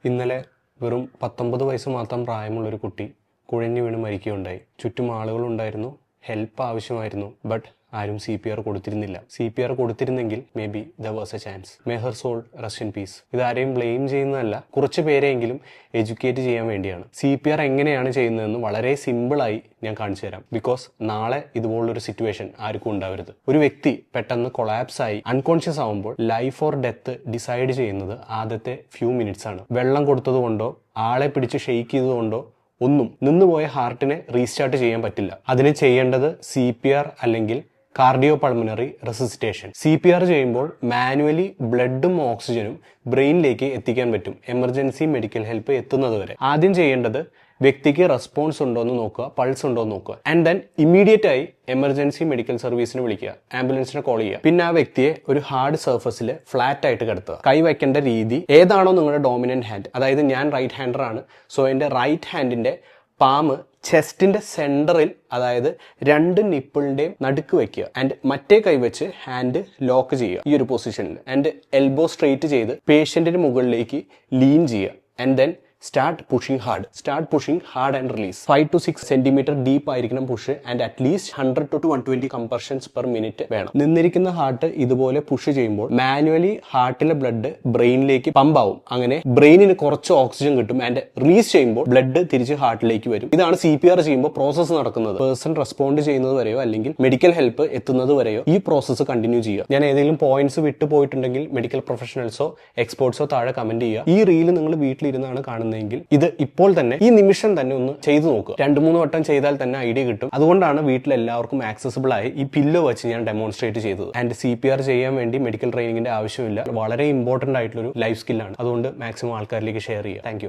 ഇന്നലെ വെറും 19 വയസ്സ് മാത്രം പ്രായമുള്ളൊരു കുട്ടി കുഴഞ്ഞു വീണ് മരിക്കുകയുണ്ടായി. ചുറ്റും ആളുകളുണ്ടായിരുന്നു, ഹെൽപ്പ് ആവശ്യമായിരുന്നു. ബട്ട് ആരും CPR കൊടുത്തിരുന്നില്ല. CPR കൊടുത്തിരുന്നെങ്കിൽ maybe there was a chance. May her soul rest in peace. ഇതാരെയും ബ്ലെയിം ചെയ്യുന്നതല്ല, കുറച്ച് പേരെങ്കിലും എഡ്യൂക്കേറ്റ് ചെയ്യാൻ വേണ്ടിയാണ്. CPR എങ്ങനെയാണ് ചെയ്യുന്നതെന്ന് വളരെ സിമ്പിളായി ഞാൻ കാണിച്ചു തരാം. ബിക്കോസ് നാളെ ഇതുപോലൊരു സിറ്റുവേഷൻ ആർക്കും ഉണ്ടാവരുത്. ഒരു വ്യക്തി പെട്ടെന്ന് കൊളാപ്സ് ആയി അൺകോൺഷ്യസ് ആവുമ്പോൾ ലൈഫ് ഓർ ഡെത്ത് ഡിസൈഡ് ചെയ്യുന്നത് ആദ്യത്തെ ഫ്യൂ മിനിറ്റ്സ് ആണ്. വെള്ളം കൊടുത്തത് കൊണ്ടോ ആളെ പിടിച്ച് ഷെയ്ക്ക് ചെയ്തതുകൊണ്ടോ ഒന്നും നിന്നുപോയ ഹാർട്ടിനെ റീസ്റ്റാർട്ട് ചെയ്യാൻ പറ്റില്ല. അതിന് ചെയ്യേണ്ടത് CPR അല്ലെങ്കിൽ കാർഡിയോ പൾമണറി റെസിസിറ്റേഷൻ. CPR ചെയ്യുമ്പോൾ മാനുവലി ബ്ലഡും ഓക്സിജനും ബ്രെയിനിലേക്ക് എത്തിക്കാൻ പറ്റും, എമർജൻസി മെഡിക്കൽ ഹെൽപ്പ് എത്തുന്നത് വരെ. ആദ്യം ചെയ്യേണ്ടത് വ്യക്തിക്ക് റെസ്പോൺസ് ഉണ്ടോ എന്ന് നോക്കുക, പൾസ് ഉണ്ടോ എന്ന് നോക്കുക. ആൻഡ് ദെൻ ഇമ്മീഡിയറ്റ് ആയി എമർജൻസി മെഡിക്കൽ സർവീസിന് വിളിക്കുക, ആംബുലൻസിനെ കോൾ ചെയ്യുക. പിന്നെ ആ വ്യക്തിയെ ഒരു ഹാർഡ് സർഫസിൽ ഫ്ലാറ്റ് ആയിട്ട് കിടത്തുക. കൈ വയ്ക്കേണ്ട രീതി ഏതാണോ നിങ്ങളുടെ ഡോമിനന്റ് ഹാൻഡ്, അതായത് ഞാൻ റൈറ്റ് ഹാൻഡർ ആണ്, സോ എൻ്റെ റൈറ്റ് ഹാൻഡിന്റെ പാമ്പ് ചെസ്റ്റിന്റെ സെന്ററിൽ, അതായത് രണ്ട് നിപ്പിളിന്റെയും നടുക്ക് വെക്കുക. ആൻഡ് മറ്റേ കൈ വെച്ച് ഹാൻഡ് ലോക്ക് ചെയ്യുക ഈ ഒരു പൊസിഷനിൽ. ആൻഡ് എൽബോ സ്ട്രെയിറ്റ് ചെയ്ത് പേഷ്യന്റിന് മുകളിലേക്ക് ലീൻ ചെയ്യുക. And then start pushing hard and release. 5 to 6 centimetre deep ആയിരിക്കണം push. And at least 100 to 120 compressions per minute വേണം. നിന്നിരിക്കുന്ന ഹാർട്ട് ഇതുപോലെ പുഷ് ചെയ്യുമ്പോൾ മാനുവലി ഹാർട്ടിലെ ബ്ലഡ് ബ്രെയിനിലേക്ക് പമ്പ് ആവും. അങ്ങനെ ബ്രെയിനിന് കുറച്ച് ഓക്സിജൻ കിട്ടും. ആൻഡ് റിലീസ് ചെയ്യുമ്പോൾ ബ്ലഡ് തിരിച്ച് ഹാർട്ടിലേക്ക് വരും. ഇതാണ് CPR ചെയ്യുമ്പോൾ പ്രോസസ്സ് നടക്കുന്നത്. പേഴ്സൺ റെസ്പോണ്ട് ചെയ്യുന്നത് വരെയോ അല്ലെങ്കിൽ മെഡിക്കൽ ഹെൽപ്പ് എത്തുന്നത് വരെയോ ഈ പ്രോസസ്സ് കണ്ടിന്യൂ ചെയ്യുക. ഞാൻ ഏതെങ്കിലും പോയിന്റ്സ് വിട്ടു പോയിട്ടുണ്ടെങ്കിൽ മെഡിക്കൽ പ്രൊഫഷണൽസോ എക്സ്പേർട്സോ താഴെ കമന്റ് ചെയ്യുക. ഈ റീല് നിങ്ങൾ വീട്ടിലിരുന്നാണ് കാണുന്നത് എങ്കിൽ ഇത് ഇപ്പോൾ തന്നെ ഈ നിമിഷം തന്നെ ഒന്ന് ചെയ്തു നോക്കുക. 2-3 വട്ടം ചെയ്താൽ തന്നെ ഐഡിയ കിട്ടും. അതുകൊണ്ടാണ് വീട്ടിലെല്ലാവർക്കും ആക്സസിബിൾ ആയി ഈ പില്ലോ വെച്ച് ഞാൻ ഡെമോൺസ്ട്രേറ്റ് ചെയ്തത്. ആൻഡ് CPR ചെയ്യാൻ വേണ്ടി മെഡിക്കൽ ട്രെയിനിങ്ങിന്റെ ആവശ്യമില്ല. വളരെ ഇമ്പോർട്ടന്റ് ആയിട്ടുള്ള ഒരു ലൈഫ് സ്കില്ലാണ്. അതുകൊണ്ട് മാക്സിമം ആൾക്കാരിലേക്ക് ഷെയർ ചെയ്യുക. Thank you.